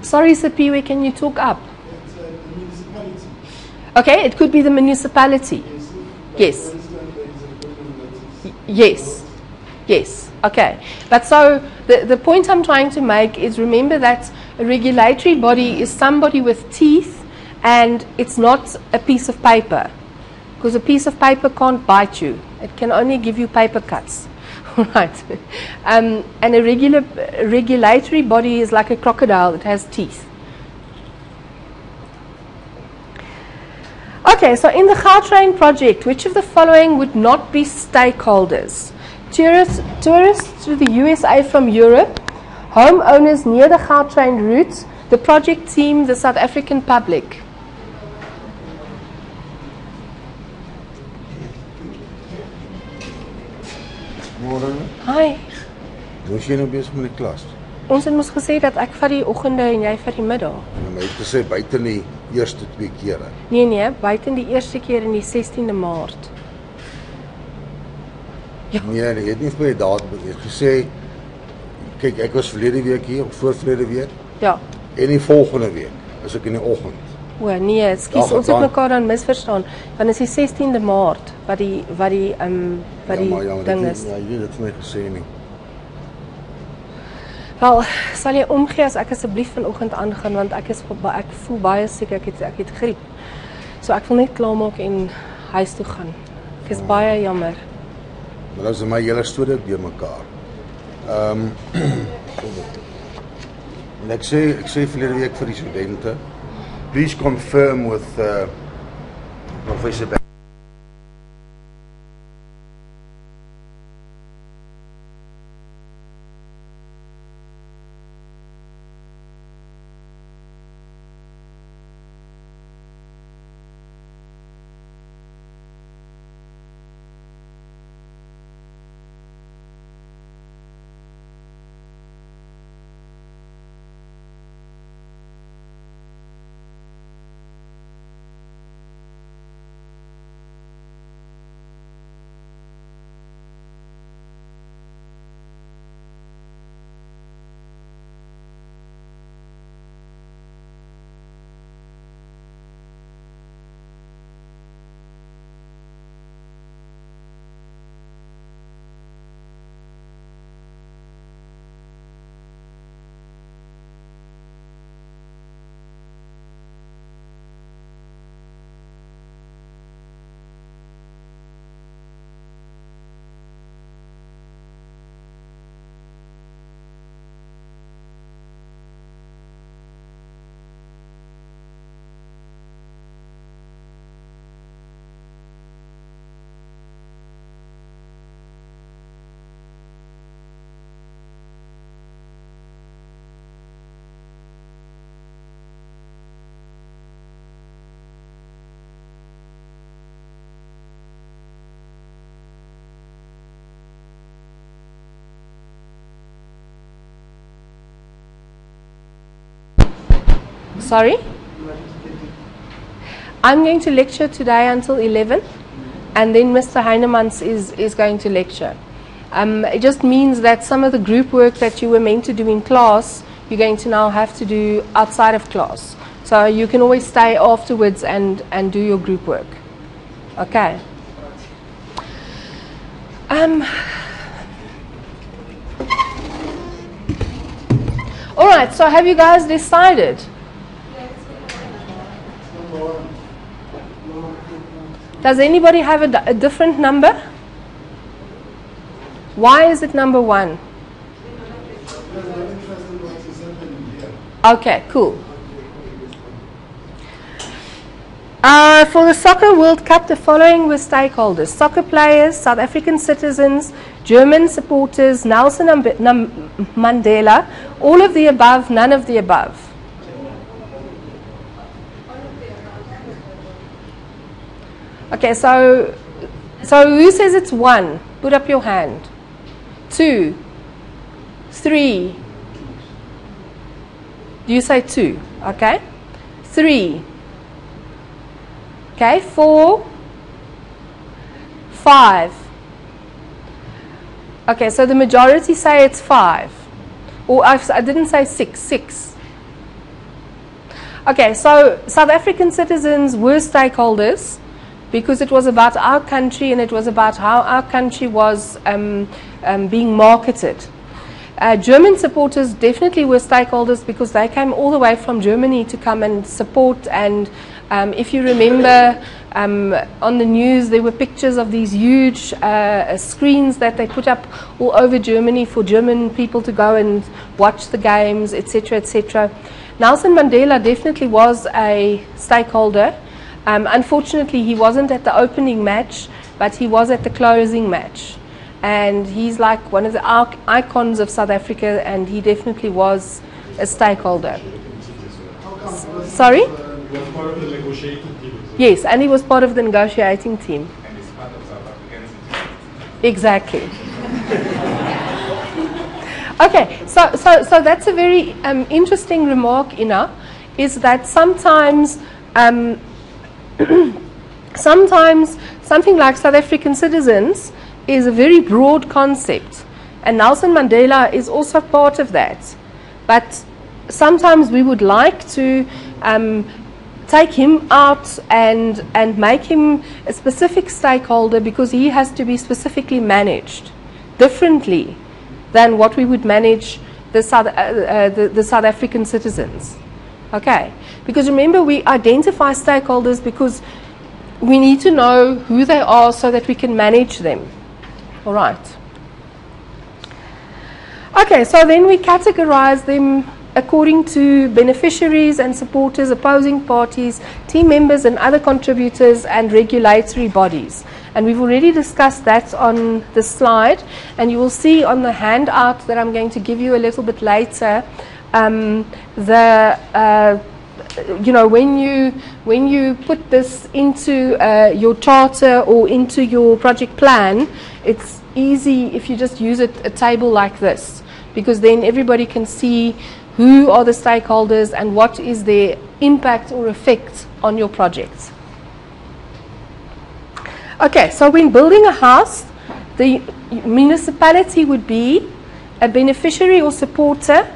Sorry, Sapiwe, can you talk up? Okay, it could be the municipality. Yes. Yes. Yes. Okay. But so the point I'm trying to make is, remember that a regulatory body is somebody with teeth, and it's not a piece of paper, because a piece of paper can't bite you. It can only give you paper cuts. Right. And a regulatory body is like a crocodile that has teeth. Okay, so in the Gautrain project, which of the following would not be stakeholders? Tourists to the USA from Europe, homeowners near the Gautrain route, the project team, the South African public. Môre. Hi. Moes jy nou besig met die klas? Ons het mos gesê dat ek vir die oggende en jy vir die middag. Ja, maar jy het gesê buite die eerste 2 kere. Nee, buite die eerste keer in die 16de Maart. Ja. Nee, jy het nie vir my datum gesê. Kyk, ek was verlede week hier, of voorverlede week. Ja. En die volgende week is ek in die oggend. O nee, ekskuus, ons het mekaar dan misverstaan. Dan is die 16de Maart wat die ding is. Ja, jy het dit vir my gesê nie. Wel, sal jy omgee as ek asseblief vanoggend aangaan, want ek voel baie siek, ek het griep. So ek wil net klaarmaak en huis toe gaan. Ek is baie jammer. Maar nou is my hele storie ook deur mekaar. En ek sê verlede week vir die studente, please confirm with Professor Sorry? I'm going to lecture today until 11, and then Mr. Heinemans is going to lecture. It just means that some of the group work that you were meant to do in class, you're going to now have to do outside of class. So you can always stay afterwards and do your group work. Okay. All right, so have you guys decided? Does anybody have a different number? Why is it number 1? Okay, cool. For the Soccer World Cup, the following were stakeholders: soccer players, South African citizens, German supporters, Nelson Mandela, all of the above, none of the above. Okay, so who says it's 1? Put up your hand. 2, 3, You say 2, okay? 3, okay, 4, 5. Okay, so the majority say it's 5. Or I didn't say 6. Okay, so South African citizens were stakeholders because it was about our country and it was about how our country was being marketed. German supporters definitely were stakeholders because they came all the way from Germany to come and support. And if you remember on the news, there were pictures of these huge screens that they put up all over Germany for German people to go and watch the games, etc., etc. Nelson Mandela definitely was a stakeholder. Unfortunately, he wasn't at the opening match, but he was at the closing match. And he's like one of the icons of South Africa, and he definitely was a stakeholder. Sorry? He was part of the negotiating team. Yes, and he was part of the negotiating team. And he's part of South African citizens. Exactly. Okay, so that's a very interesting remark, Ina, is that sometimes sometimes something like South African citizens is a very broad concept, and Nelson Mandela is also part of that. But sometimes we would like to take him out and make him a specific stakeholder because he has to be specifically managed differently than what we would manage the South African citizens. Okay, because remember, we identify stakeholders because we need to know who they are so that we can manage them. All right. Okay, so then we categorize them according to beneficiaries and supporters, opposing parties, team members and other contributors, and regulatory bodies. And we've already discussed that on the slide, and you will see on the handout that I'm going to give you a little bit later, you know, when you put this into your charter or into your project plan, it's easy if you just use a table like this, because then everybody can see who are the stakeholders and what is their impact or effect on your project. Okay, so when building a house, the municipality would be a beneficiary or supporter,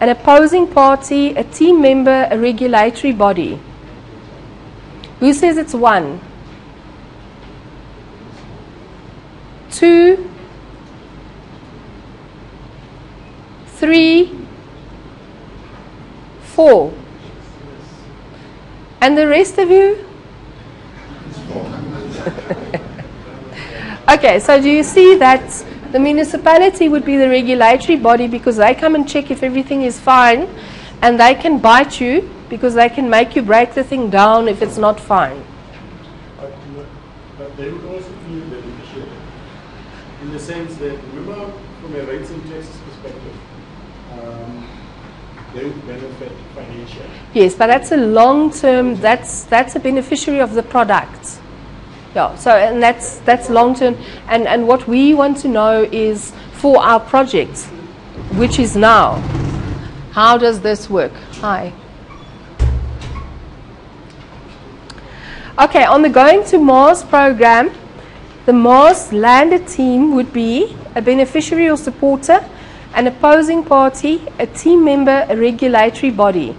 an opposing party, a team member, a regulatory body. Who says it's 1? 2, 3, 4. And the rest of you? Okay, so do you see that the municipality would be the regulatory body because they come and check if everything is fine, and they can bite you because they can make you break the thing down if it's not fine. But they would also be beneficial in the sense that, remember, from a rates and taxes perspective, they would benefit financially. Yes, but that's a long term, that's a beneficiary of the product. Yeah, so and that's long term, and what we want to know is for our project, which is now, how does this work? Hi. Okay, on the Going to Mars program, the Mars Lander team would be a beneficiary or supporter, an opposing party, a team member, a regulatory body.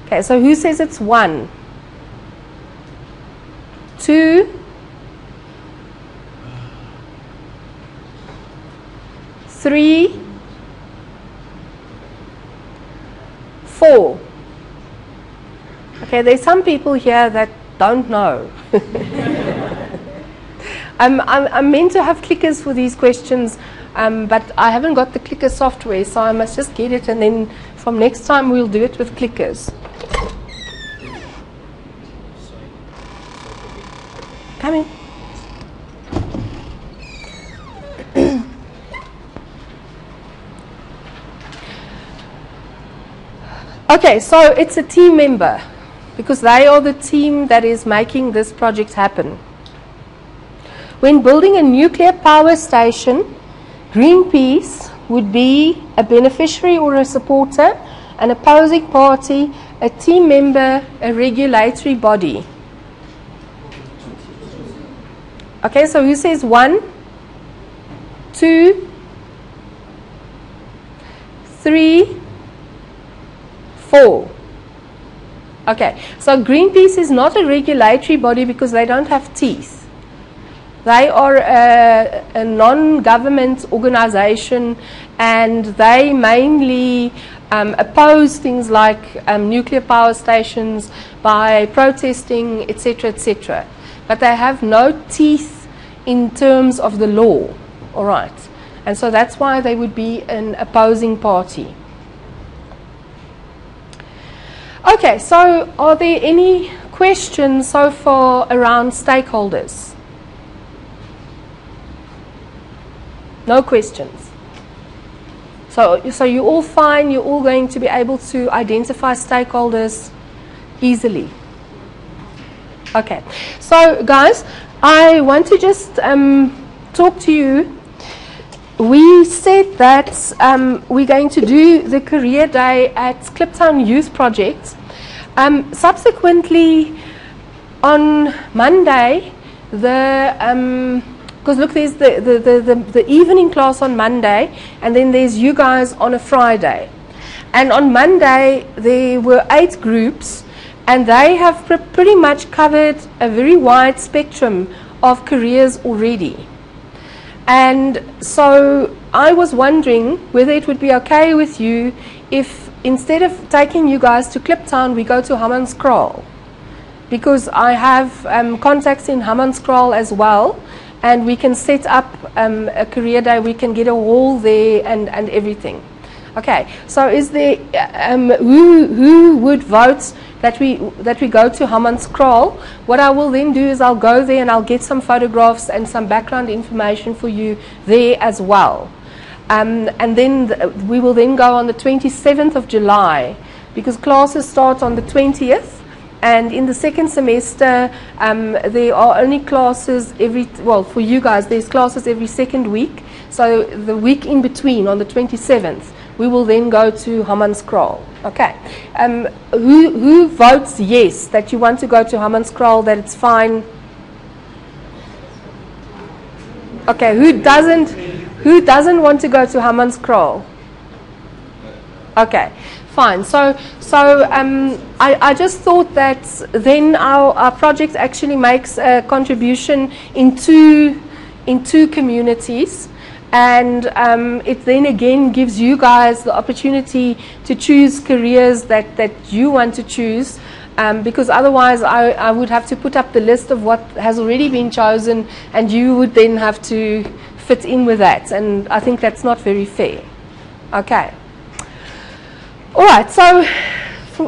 Okay, so who says it's 1? 2, 3, 4. Okay, there's some people here that don't know. I'm meant to have clickers for these questions, but I haven't got the clicker software, so I must just get it, and then from next time we'll do it with clickers. Come in. Okay, so it's a team member because they are the team that is making this project happen. When building a nuclear power station, Greenpeace would be a beneficiary or a supporter, an opposing party, a team member, a regulatory body. Okay, so who says 1, 2, 3, 4? Okay, so Greenpeace is not a regulatory body because they don't have teeth. They are a non-government organization, and they mainly oppose things like nuclear power stations by protesting, etc., etc. But they have no teeth in terms of the law, all right? And so that's why they would be an opposing party. Okay, so are there any questions so far around stakeholders? No questions. So you're all fine, you're all going to be able to identify stakeholders easily. Okay, so guys, I want to just talk to you. We said that we're going to do the career day at Kliptown Youth Project. Subsequently, on Monday, because look, there's the evening class on Monday, and then there's you guys on a Friday. And on Monday, there were 8 groups, and they have pretty much covered a very wide spectrum of careers already. And so I was wondering whether it would be okay with you if instead of taking you guys to Kliptown, we go to Hammanskraal. Because I have contacts in Hammanskraal as well, and we can set up a career day, we can get a hall there and everything. Okay, so is there, who would vote that we go to Hammanskraal? What I will then do is I'll go there and I'll get some photographs and some background information for you there as well. And then we will then go on the 27th of July, because classes start on the 20th. And in the second semester, there are only classes for you guys, there's classes every second week. So the week in between, on the 27th, we will then go to Hammanskraal. Okay. Who votes yes, that you want to go to Hammanskraal, that it's fine? Okay, who doesn't want to go to Hammanskraal? Okay, fine. So I just thought that then our project actually makes a contribution in two communities. And it then again gives you guys the opportunity to choose careers that you want to choose, because otherwise I would have to put up the list of what has already been chosen, and you would then have to fit in with that, and I think that's not very fair. Okay. All right, so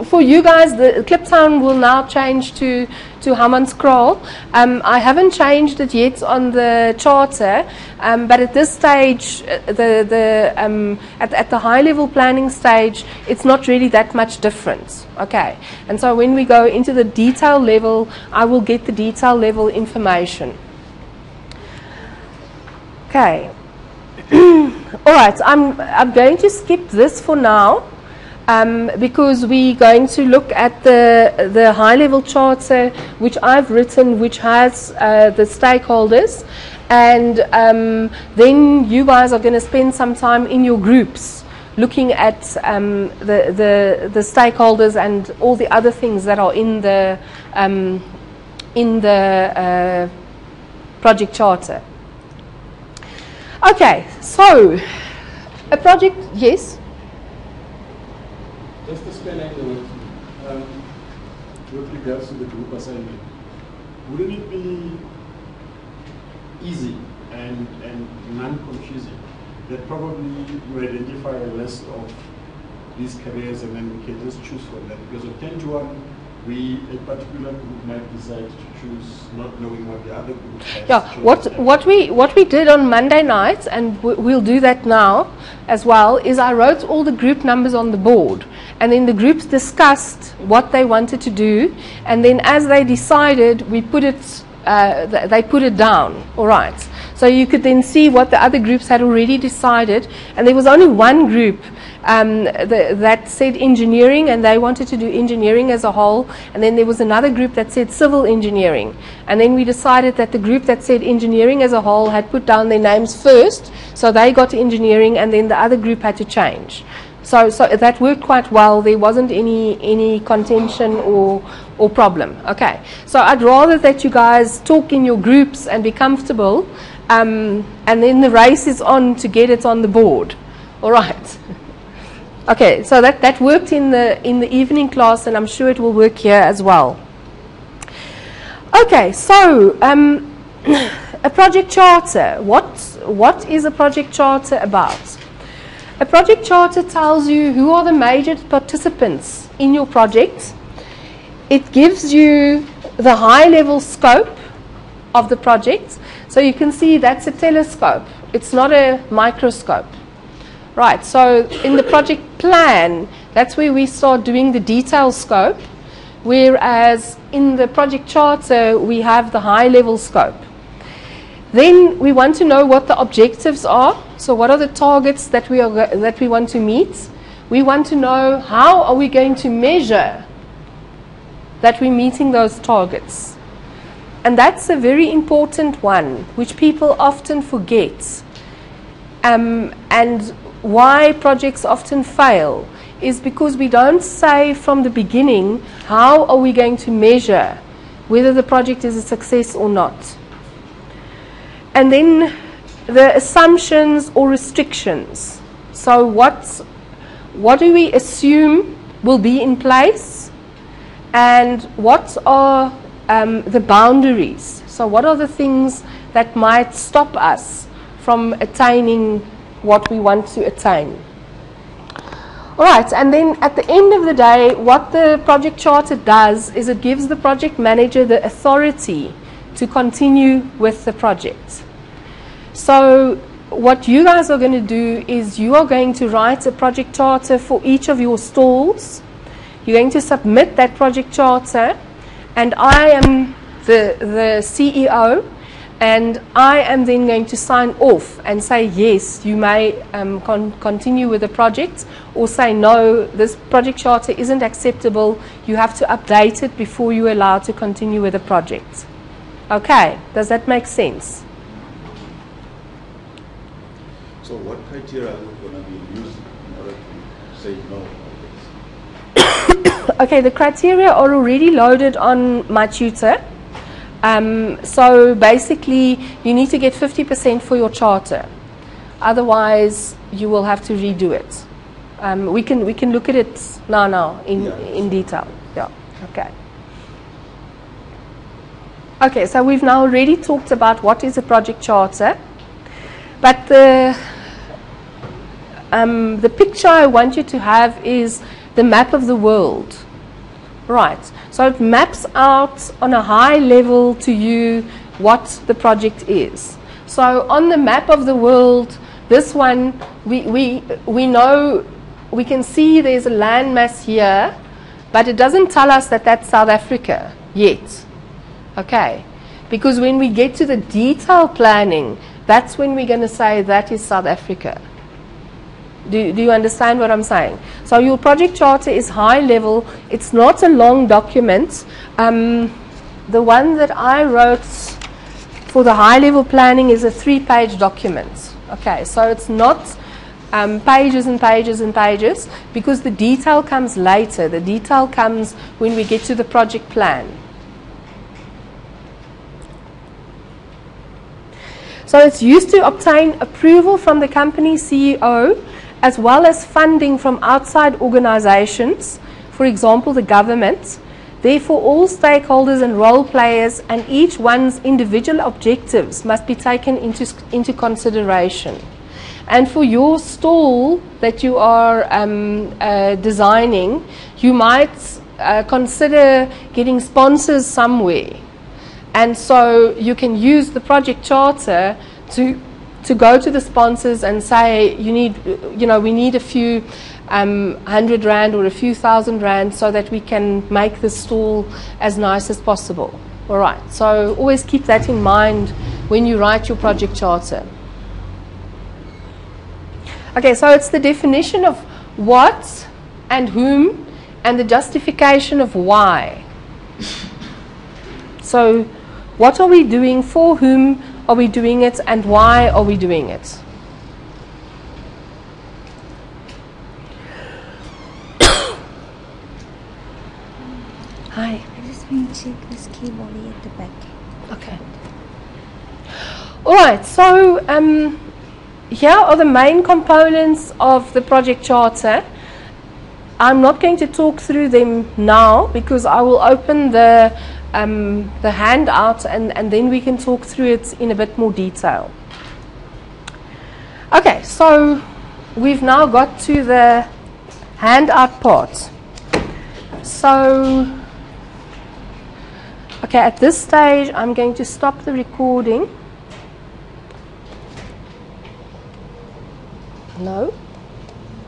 for you guys, the Kliptown will now change to Hammanskraal. I haven't changed it yet on the charter, but at this stage, at the high level planning stage, it's not really that much different. Okay, and so when we go into the detail level, I will get the detail level information. Okay. All right, I'm going to skip this for now. Because we're going to look at the high-level charter which I've written, which has the stakeholders, and then you guys are going to spend some time in your groups looking at the stakeholders and all the other things that are in the project charter. Okay, so a project, yes. Just to spell out the word, with regards to the group assignment, wouldn't it be easy and non-confusing that probably you identify a list of these careers and then we can just choose from that? Because of 10 to 1, a particular group might decide to choose, not knowing what the other group has. Yeah, what we did on Monday night, and we'll do that now as well, is I wrote all the group numbers on the board, and then the groups discussed what they wanted to do, and then as they decided, we put it, they put it down. All right. So you could then see what the other groups had already decided, and there was only one group that said engineering, and they wanted to do engineering as a whole. And then there was another group that said civil engineering. And then we decided that the group that said engineering as a whole had put down their names first, so they got engineering, and then the other group had to change. So that worked quite well. There wasn't any contention or problem. Okay. So I'd rather that you guys talk in your groups and be comfortable, and then the race is on to get it on the board. All right. Okay. So that worked in the evening class, and I'm sure it will work here as well. Okay. So a project charter. What is a project charter about? A project charter tells you who are the major participants in your project. It gives you the high-level scope of the project. So you can see that's a telescope. It's not a microscope. Right, so in the project plan, that's where we start doing the detail scope, whereas in the project charter, we have the high-level scope. Then we want to know what the objectives are. So what are the targets that we want to meet? We want to know how are we going to measure that we're meeting those targets. And that's a very important one, which people often forget. And why projects often fail is because we don't say from the beginning how are we going to measure whether the project is a success or not. And then the assumptions or restrictions. So what do we assume will be in place, and what are the boundaries? So what are the things that might stop us from attaining what we want to attain? All right, and then at the end of the day, what the project charter does is it gives the project manager the authority to continue with the project. So what you guys are going to do is you are going to write a project charter for each of your stalls. You're going to submit that project charter, and I am the CEO, and I am then going to sign off and say yes, you may continue with the project, or say no, this project charter isn't acceptable, you have to update it before you're allowed to continue with the project. Okay, does that make sense? So what criteria are you going to be using in order to say no? Okay, the criteria are already loaded on my tutor. So basically, you need to get 50% for your charter. Otherwise, you will have to redo it. We can look at it now in detail. Yeah. Okay. Okay, so we've now already talked about what is a project charter, but the picture I want you to have is the map of the world. Right, so it maps out on a high level to you what the project is. So on the map of the world, this one, we know, we can see there's a landmass here, but it doesn't tell us that that's South Africa yet. Okay, because when we get to the detail planning, that's when we're going to say that is South Africa. Do you understand what I'm saying? So your project charter is high level. It's not a long document. The one that I wrote for the high level planning is a 3-page document. Okay, so it's not pages and pages and pages, because the detail comes later. The detail comes when we get to the project plan. So it's used to obtain approval from the company CEO, as well as funding from outside organizations, for example, the government. Therefore, all stakeholders and role players and each one's individual objectives must be taken into consideration. And for your stall that you are designing, you might consider getting sponsors somewhere. And so you can use the project charter to go to the sponsors and say, we need a few 100 Rand or a few thousand Rand so that we can make the stall as nice as possible. All right, so always keep that in mind when you write your project charter. Okay, so it's the definition of what and whom and the justification of why. So what are we doing, for whom are we doing it, and why are we doing it? Hi. I just want to check this keyboard at the back. Okay. All right, so here are the main components of the project charter. I'm not going to talk through them now because I will open the handout and then we can talk through it in a bit more detail. Okay, so we've now got to the handout part. So, okay, at this stage I'm going to stop the recording. No.